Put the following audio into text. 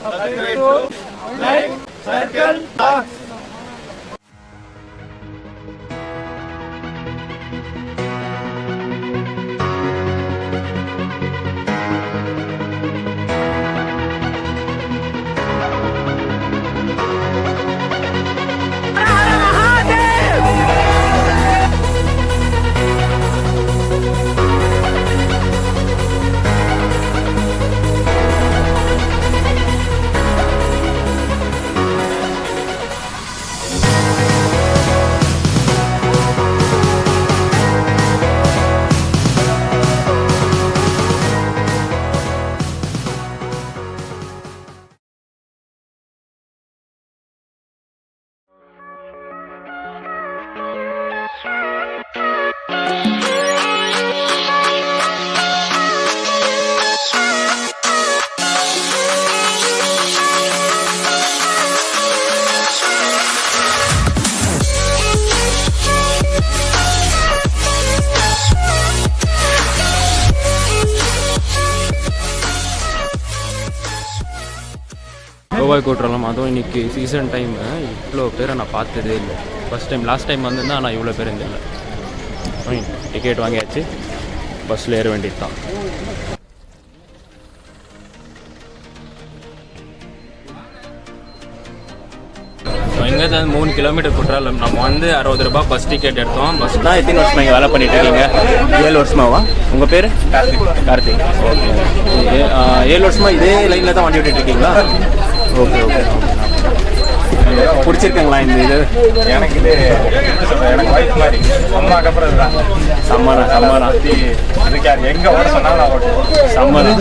Like, circle, box. Khowai கோட்ரலாம் அதுவும் இன்றைக்கி season time. இவ்வளோ பேரை நான் பார்த்ததே இல்லை. ஃபஸ்ட் டைம், லாஸ்ட் டைம் வந்திருந்தால் நான் இவ்வளோ பேர் இருந்தில்லை. டிக்கெட் வாங்கியாச்சு, பஸ்ஸில் ஏற வேண்டியது தான். இங்கேருந்து 3 கிலோமீட்டர் குற்றாலம். நம்ம வந்து 60 ரூபா பஸ் டிக்கெட் எடுத்தோம். பஸ் தான் எத்தனை வருஷமா இங்கே வேலை பண்ணிட்டு இருக்கீங்க? 7 வருஷமாவா? உங்கள் பேர்? கார்த்திக். ஓகே, 7 வருஷமா இதே லைனில் தான் வண்டி ஓட்டிட்டு இருக்கீங்களா? Okay okay. பிடிச்சிருக்குங்களா இந்த இது? எனக்கு இது எனக்கு வைஃப் மாதிரி அம்மாக்கு அப்புறம் இதுதான் சம்மனா சம்மனா அதுக்கு எங்கே ஓட சொன்னாலும் நான் ஓட்டுவேன். சம்மனா